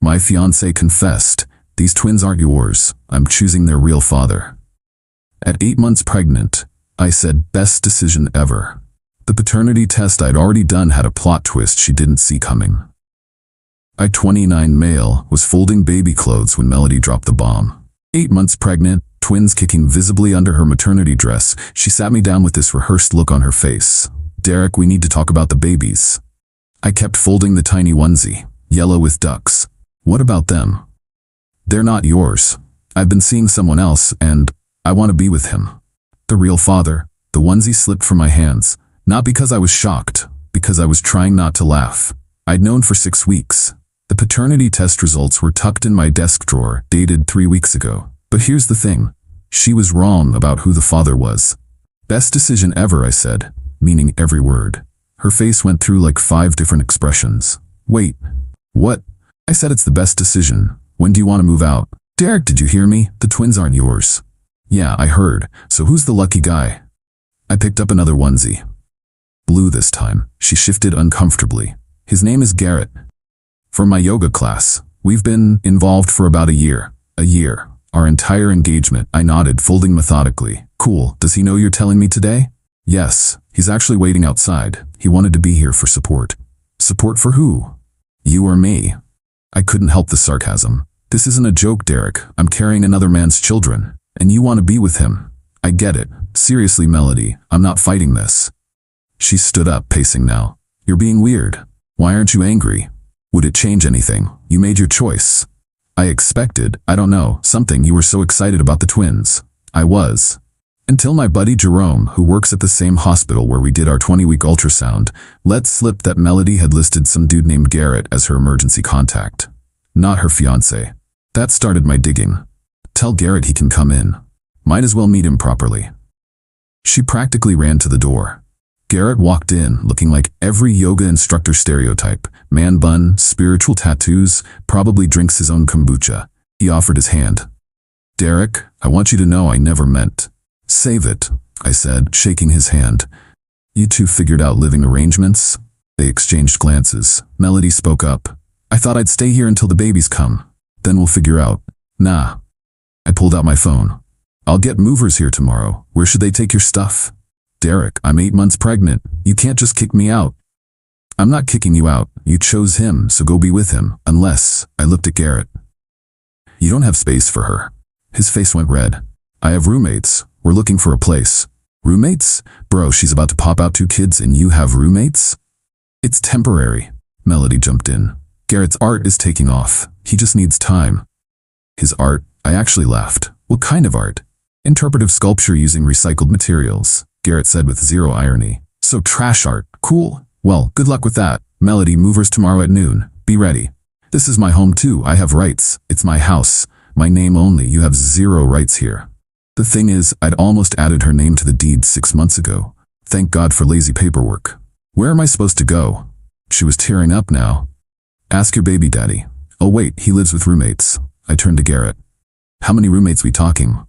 My fiancé confessed, "These twins aren't yours. I'm choosing their real father." At 8 months pregnant, I said, "Best decision ever." The paternity test I'd already done had a plot twist she didn't see coming. I, 29 male, was folding baby clothes when Melody dropped the bomb. 8 months pregnant, twins kicking visibly under her maternity dress, she sat me down with this rehearsed look on her face. "Derek, we need to talk about the babies." I kept folding the tiny onesie, yellow with ducks. "What about them?" "They're not yours. I've been seeing someone else, and I want to be with him." The real father. The onesie slipped from my hands, not because I was shocked, because I was trying not to laugh. I'd known for 6 weeks. The paternity test results were tucked in my desk drawer, dated 3 weeks ago. But here's the thing. She was wrong about who the father was. "Best decision ever," I said, meaning every word. Her face went through like 5 different expressions. "Wait, what?" I said, "It's the best decision. When do you want to move out?" "Derek, did you hear me? The twins aren't yours." "Yeah, I heard. So who's the lucky guy?" I picked up another onesie. Blue this time. She shifted uncomfortably. "His name is Garrett. From my yoga class. We've been involved for about a year. A year. Our entire engagement." I nodded, folding methodically. "Cool. Does he know you're telling me today?" "Yes. He's actually waiting outside. He wanted to be here for support." "Support for who? You or me?" I couldn't help the sarcasm. "This isn't a joke, Derek. I'm carrying another man's children. And you want to be with him. I get it. Seriously, Melody, I'm not fighting this." She stood up, pacing now. "You're being weird. Why aren't you angry? Would it change anything? You made your choice." I expected, I don't know, something. You were so excited about the twins. I was. Until my buddy Jerome, who works at the same hospital where we did our 20-week ultrasound, let slip that Melody had listed some dude named Garrett as her emergency contact. Not her fiancé. That started my digging. "Tell Garrett he can come in. Might as well meet him properly." She practically ran to the door. Garrett walked in, looking like every yoga instructor stereotype. Man bun, spiritual tattoos, probably drinks his own kombucha. He offered his hand. "Derek, I want you to know I never meant." "Save it," I said, shaking his hand. "You two figured out living arrangements?" They exchanged glances. Melody spoke up. "I thought I'd stay here until the babies come. Then we'll figure out." "Nah." I pulled out my phone. "I'll get movers here tomorrow. Where should they take your stuff?" "Derek, I'm 8 months pregnant. You can't just kick me out." "I'm not kicking you out. You chose him, so go be with him. Unless," I looked at Garrett. "You don't have space for her." His face went red. "I have roommates. We're looking for a place." "Roommates? Bro, she's about to pop out 2 kids and you have roommates?" "It's temporary." Melody jumped in. "Garrett's art is taking off. He just needs time." "His art?" I actually laughed. "What kind of art?" "Interpretive sculpture using recycled materials," Garrett said with zero irony. "So trash art. Cool. Well, good luck with that. Melody, movers tomorrow at noon. Be ready." "This is my home too. I have rights. It's my house. My name only. You have 0 rights here." The thing is, I'd almost added her name to the deed 6 months ago. Thank God for lazy paperwork. "Where am I supposed to go?" She was tearing up now. "Ask your baby daddy." "Oh wait, he lives with roommates." I turned to Garrett. "How many roommates we talking?"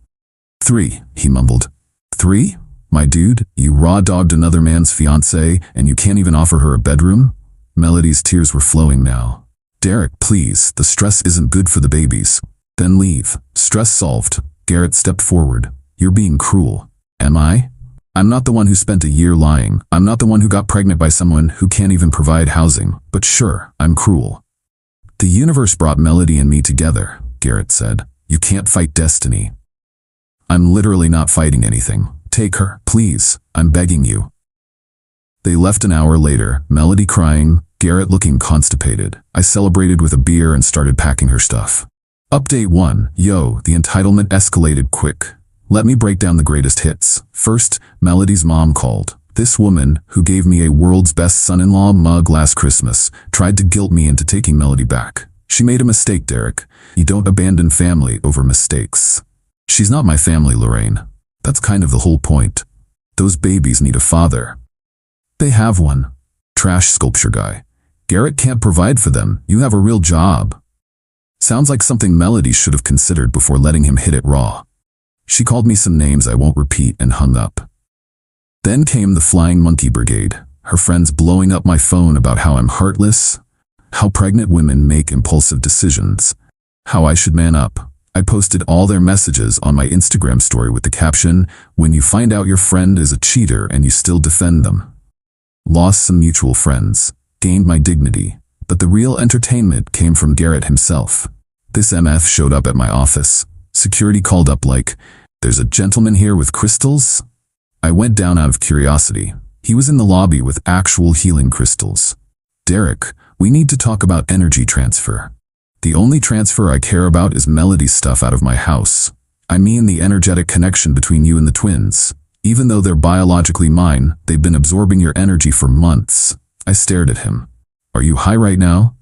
3, he mumbled. 3? My dude, you raw-dogged another man's fiancée and you can't even offer her a bedroom? Melody's tears were flowing now. "Derek, please, the stress isn't good for the babies." "Then leave." Stress solved. Garrett stepped forward. "You're being cruel." "Am I?" "I'm not the one who spent a year lying. I'm not the one who got pregnant by someone who can't even provide housing. But sure, I'm cruel." "The universe brought Melody and me together," Garrett said. "You can't fight destiny." "I'm literally not fighting anything. Take her, please. I'm begging you." They left an hour later, Melody crying, Garrett looking constipated. I celebrated with a beer and started packing her stuff. Update 1. Yo, the entitlement escalated quick. Let me break down the greatest hits. First, Melody's mom called. This woman, who gave me a world's best son-in-law mug last Christmas, tried to guilt me into taking Melody back. She made a mistake, Derek. You don't abandon family over mistakes. She's not my family, Lorraine. That's kind of the whole point. Those babies need a father. They have one. Trash sculpture guy. Garrett can't provide for them. You have a real job. Sounds like something Melody should have considered before letting him hit it raw. She called me some names I won't repeat and hung up. Then came the Flying Monkey Brigade, her friends blowing up my phone about how I'm heartless, how pregnant women make impulsive decisions, how I should man up. I posted all their messages on my Instagram story with the caption, "When you find out your friend is a cheater and you still defend them." Lost some mutual friends, gained my dignity, but the real entertainment came from Garrett himself. This MF showed up at my office. Security called up like, "There's a gentleman here with crystals?" I went down out of curiosity. He was in the lobby with actual healing crystals. "Derek, we need to talk about energy transfer. The only transfer I care about is Melody's stuff out of my house. I mean the energetic connection between you and the twins. Even though they're biologically mine, they've been absorbing your energy for months." I stared at him. "Are you high right now?"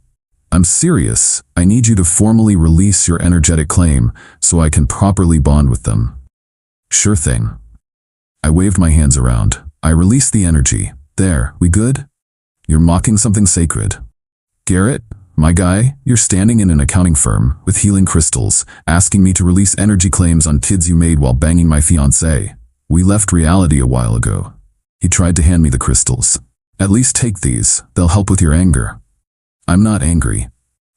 "I'm serious. I need you to formally release your energetic claim so I can properly bond with them." "Sure thing." I waved my hands around. I released the energy. "There, we good?" "You're mocking something sacred." "Garrett, my guy, you're standing in an accounting firm with healing crystals, asking me to release energy claims on kids you made while banging my fiancée. We left reality a while ago." He tried to hand me the crystals. "At least take these. They'll help with your anger." "I'm not angry.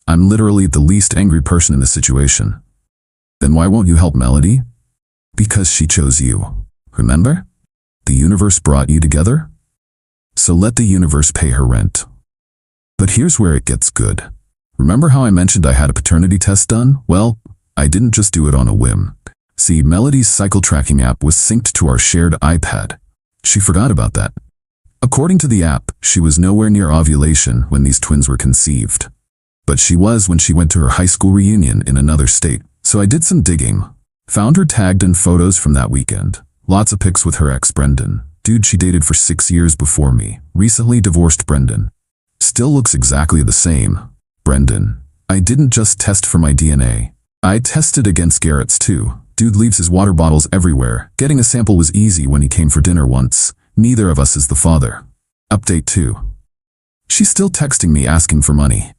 I'm literally the least angry person in the situation." "Then why won't you help Melody?" "Because she chose you. Remember? The universe brought you together? So let the universe pay her rent." But here's where it gets good. Remember how I mentioned I had a paternity test done? Well, I didn't just do it on a whim. See, Melody's cycle tracking app was synced to our shared iPad. She forgot about that. According to the app, she was nowhere near ovulation when these twins were conceived. But she was when she went to her high school reunion in another state. So I did some digging. Found her tagged in photos from that weekend. Lots of pics with her ex Brendan. Dude she dated for 6 years before me. Recently divorced Brendan. Still looks exactly the same. Brendan. I didn't just test for my DNA. I tested against Garrett's too. Dude leaves his water bottles everywhere. Getting a sample was easy when he came for dinner once. Neither of us is the father. Update 2. She's still texting me asking for money.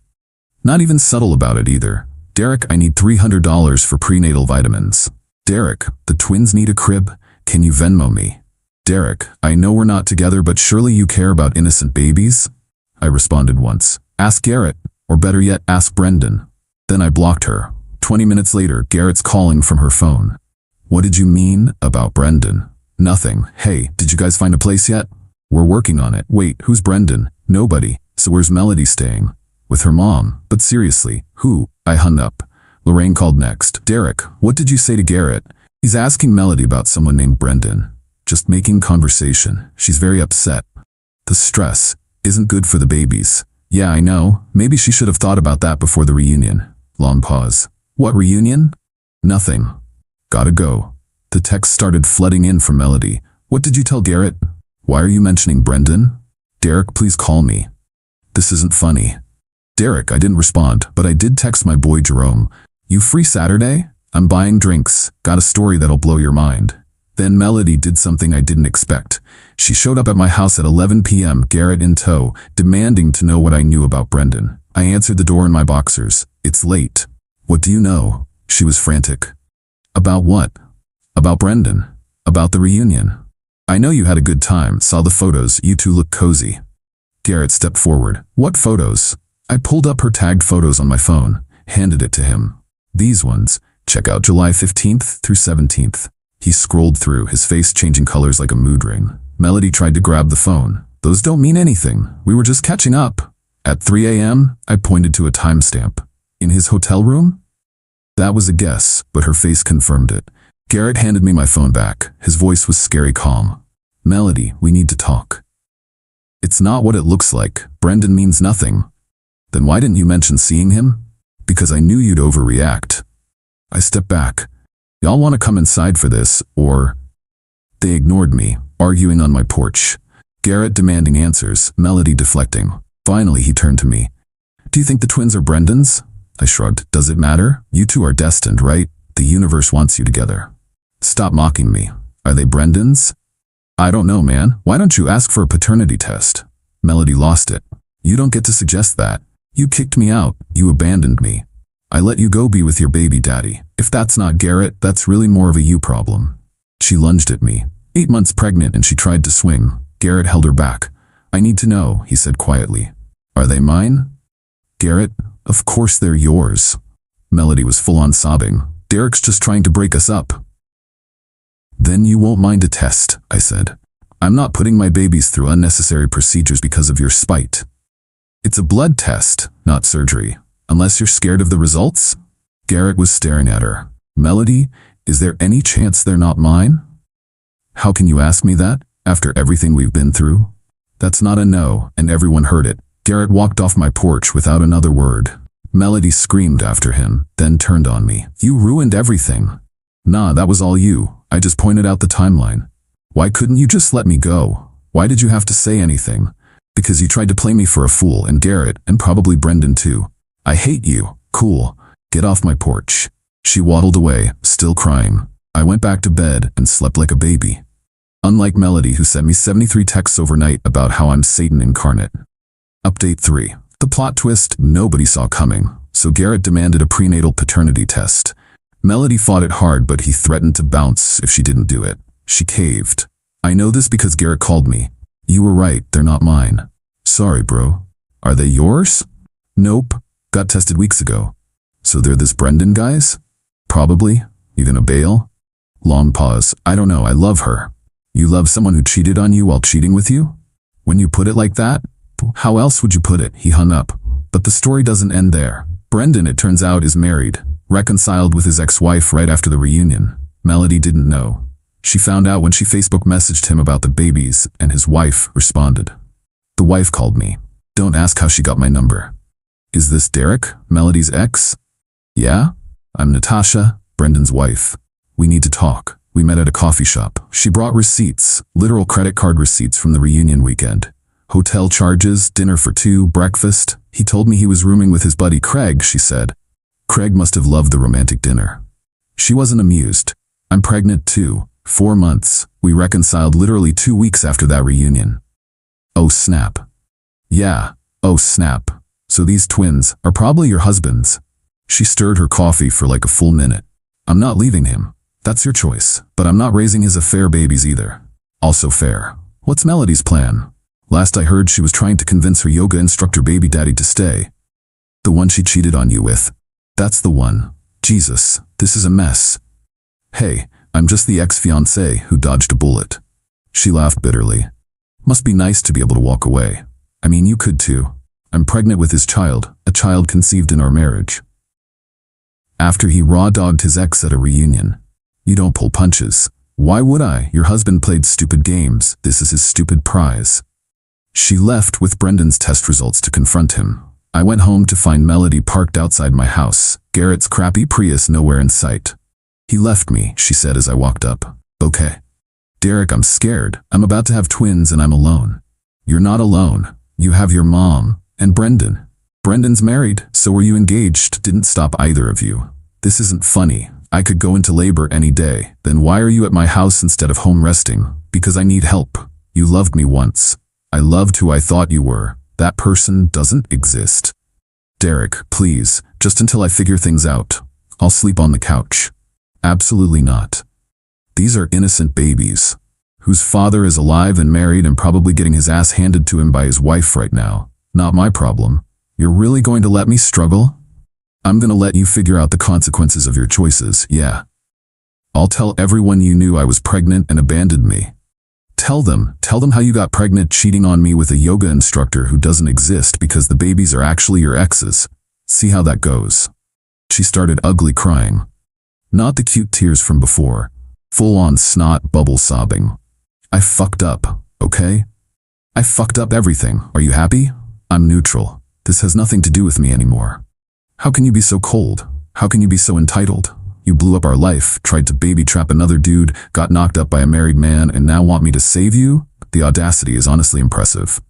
Not even subtle about it either. "Derek, I need $300 for prenatal vitamins." "Derek, the twins need a crib. Can you Venmo me?" "Derek, I know we're not together, but surely you care about innocent babies?" I responded once. "Ask Garrett, or better yet, ask Brendan." Then I blocked her. 20 minutes later, Garrett's calling from her phone. "What did you mean about Brendan?" "Nothing. Hey, did you guys find a place yet?" "We're working on it." "Wait, who's Brendan?" "Nobody." "So where's Melody staying?" "With her mom." "But seriously, who?" I hung up. Lorraine called next. "Derek, what did you say to Garrett?" "He's asking Melody about someone named Brendan." "Just making conversation. She's very upset." "The stress isn't good for the babies." "Yeah, I know. Maybe she should have thought about that before the reunion." Long pause. "What reunion?" "Nothing. Gotta go." The text started flooding in from Melody. "What did you tell Garrett?" "Why are you mentioning Brendan?" "Derek, please call me. This isn't funny." "Derek," I didn't respond, but I did text my boy Jerome. "You free Saturday? I'm buying drinks. Got a story that'll blow your mind." Then Melody did something I didn't expect. She showed up at my house at 11 p.m., Garrett in tow, demanding to know what I knew about Brendan. I answered the door in my boxers. "It's late." "What do you know?" She was frantic. "About what?" "About Brendan. About the reunion. I know you had a good time, saw the photos, you two look cozy." Garrett stepped forward. "What photos?" I pulled up her tagged photos on my phone, handed it to him. "These ones. Check out July 15th through 17th. He scrolled through, his face changing colors like a mood ring. Melody tried to grab the phone. "Those don't mean anything. We were just catching up." At 3 a.m., I pointed to a timestamp. "In his hotel room?" That was a guess, but her face confirmed it. Garrett handed me my phone back. His voice was scary calm. "Melody, we need to talk." "It's not what it looks like. Brendan means nothing." "Then why didn't you mention seeing him?" "Because I knew you'd overreact." I stepped back. "Y'all want to come inside for this, or?" They ignored me, arguing on my porch. Garrett demanding answers, Melody deflecting. Finally, he turned to me. "Do you think the twins are Brendan's?" I shrugged. "Does it matter? You two are destined, right? The universe wants you together." "Stop mocking me. Are they Brendan's?" "I don't know, man. Why don't you ask for a paternity test?" Melody lost it. "You don't get to suggest that. You kicked me out. You abandoned me. I let you go be with your baby daddy. If that's not Garrett, that's really more of a you problem." She lunged at me. 8 months pregnant, and she tried to swing. Garrett held her back. "I need to know," he said quietly. "Are they mine?" Garrett, of course they're yours. Melody was full on sobbing. Derek's just trying to break us up. Then you won't mind a test, I said. I'm not putting my babies through unnecessary procedures because of your spite. It's a blood test, not surgery, unless you're scared of the results? Garrett was staring at her. Melody, is there any chance they're not mine? How can you ask me that, after everything we've been through? That's not a no, and everyone heard it. Garrett walked off my porch without another word. Melody screamed after him, then turned on me. You ruined everything. Nah, that was all you. I just pointed out the timeline. Why couldn't you just let me go? Why did you have to say anything? Because you tried to play me for a fool, and Garrett, and probably Brendan too. I hate you. Cool. Get off my porch. She waddled away, still crying. I went back to bed and slept like a baby. Unlike Melody, who sent me 73 texts overnight about how I'm Satan incarnate. Update 3. The plot twist nobody saw coming, so Garrett demanded a prenatal paternity test. Melody fought it hard, but he threatened to bounce if she didn't do it. She caved. I know this because Garrett called me. You were right, they're not mine. Sorry, bro. Are they yours? Nope. Got tested weeks ago. So they're this Brendan guy's? Probably. You gonna bail? Long pause. I don't know, I love her. You love someone who cheated on you while cheating with you? When you put it like that? How else would you put it? He hung up. But the story doesn't end there. Brendan, it turns out, is married. Reconciled with his ex-wife right after the reunion. Melody didn't know. She found out when she Facebook messaged him about the babies, and his wife responded. The wife called me. Don't ask how she got my number. Is this Derek, Melody's ex? Yeah? I'm Natasha, Brendan's wife. We need to talk. We met at a coffee shop. She brought receipts, literal credit card receipts from the reunion weekend. Hotel charges, dinner for two, breakfast. He told me he was rooming with his buddy Craig, she said. Craig must have loved the romantic dinner. She wasn't amused. I'm pregnant too. 4 months. We reconciled literally 2 weeks after that reunion. Oh snap. Yeah. Oh snap. So these twins are probably your husband's. She stirred her coffee for like a full minute. I'm not leaving him. That's your choice. But I'm not raising his affair babies either. Also fair. What's Melody's plan? Last I heard, she was trying to convince her yoga instructor baby daddy to stay. The one she cheated on you with. That's the one. Jesus, this is a mess. Hey, I'm just the ex-fiancée who dodged a bullet. She laughed bitterly. Must be nice to be able to walk away. I mean, you could too. I'm pregnant with his child, a child conceived in our marriage. After he raw-dogged his ex at a reunion. You don't pull punches. Why would I? Your husband played stupid games. This is his stupid prize. She left with Brendan's test results to confront him. I went home to find Melody parked outside my house, Garrett's crappy Prius nowhere in sight. He left me, she said as I walked up. Okay. Derek, I'm scared. I'm about to have twins and I'm alone. You're not alone. You have your mom. And Brendan. Brendan's married, so were you engaged? Didn't stop either of you. This isn't funny. I could go into labor any day. Then why are you at my house instead of home resting? Because I need help. You loved me once. I loved who I thought you were. That person doesn't exist. Derek, please, just until I figure things out. I'll sleep on the couch. Absolutely not. These are innocent babies, whose father is alive and married and probably getting his ass handed to him by his wife right now. Not my problem. You're really going to let me struggle? I'm gonna let you figure out the consequences of your choices, yeah. I'll tell everyone you knew I was pregnant and abandoned me. Tell them how you got pregnant cheating on me with a yoga instructor who doesn't exist because the babies are actually your ex's. See how that goes. She started ugly crying. Not the cute tears from before. Full-on snot bubble sobbing. I fucked up, okay? I fucked up everything. Are you happy? I'm neutral. This has nothing to do with me anymore. How can you be so cold? How can you be so entitled? You blew up our life, tried to baby trap another dude, got knocked up by a married man, and now want me to save you? The audacity is honestly impressive.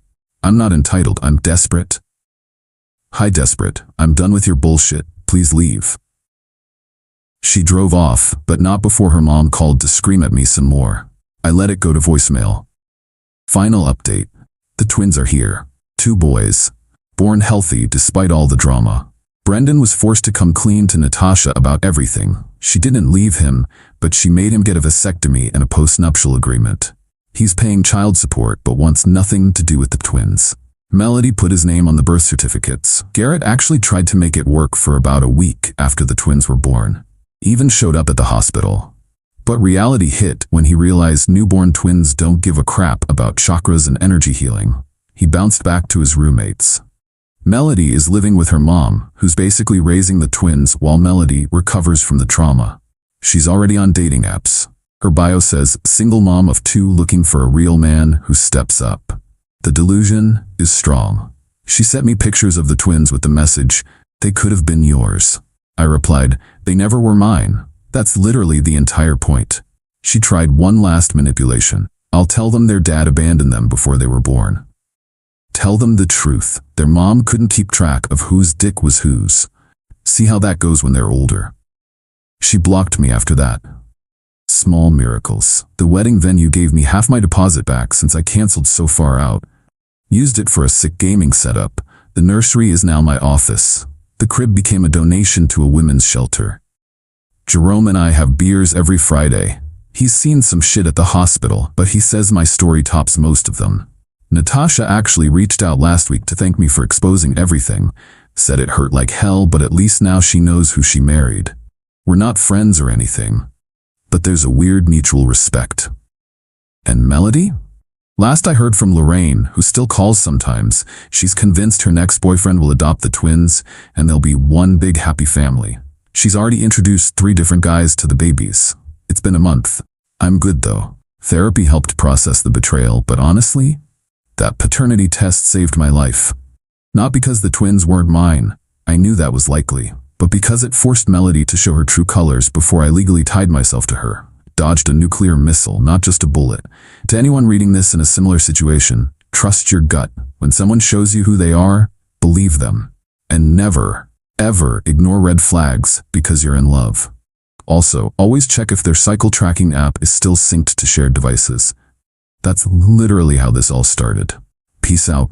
I'm not entitled, I'm desperate. Hi, desperate. I'm done with your bullshit. Please leave. She drove off, but not before her mom called to scream at me some more. I let it go to voicemail. Final update. The twins are here. 2 boys. Born healthy despite all the drama. Brendan was forced to come clean to Natasha about everything. She didn't leave him, but she made him get a vasectomy and a postnuptial agreement. He's paying child support but wants nothing to do with the twins. Melody put his name on the birth certificates. Garrett actually tried to make it work for about a week after the twins were born. Even showed up at the hospital. But reality hit when he realized newborn twins don't give a crap about chakras and energy healing. He bounced back to his roommates. Melody is living with her mom, who's basically raising the twins while Melody recovers from the trauma. She's already on dating apps. Her bio says, single mom of 2 looking for a real man who steps up. The delusion is strong. She sent me pictures of the twins with the message, they could have been yours. I replied, they never were mine. That's literally the entire point. She tried one last manipulation. I'll tell them their dad abandoned them before they were born. Tell them the truth. Their mom couldn't keep track of whose dick was whose. See how that goes when they're older. She blocked me after that. Small miracles. The wedding venue gave me half my deposit back since I canceled so far out. Used it for a sick gaming setup. The nursery is now my office. The crib became a donation to a women's shelter. Jerome and I have beers every Friday. He's seen some shit at the hospital, but he says my story tops most of them. Natasha actually reached out last week to thank me for exposing everything. Said it hurt like hell, but at least now she knows who she married. We're not friends or anything. But there's a weird mutual respect. And Melody? Last I heard from Lorraine, who still calls sometimes, she's convinced her next boyfriend will adopt the twins, and they'll be one big happy family. She's already introduced 3 different guys to the babies. It's been a month. I'm good though. Therapy helped process the betrayal, but honestly, that paternity test saved my life. Not because the twins weren't mine. I knew that was likely. But because it forced Melody to show her true colors before I legally tied myself to her. Dodged a nuclear missile, not just a bullet. To anyone reading this in a similar situation, trust your gut. When someone shows you who they are, believe them. And never, ever ignore red flags because you're in love. Also, always check if their cycle tracking app is still synced to shared devices. That's literally how this all started. Peace out.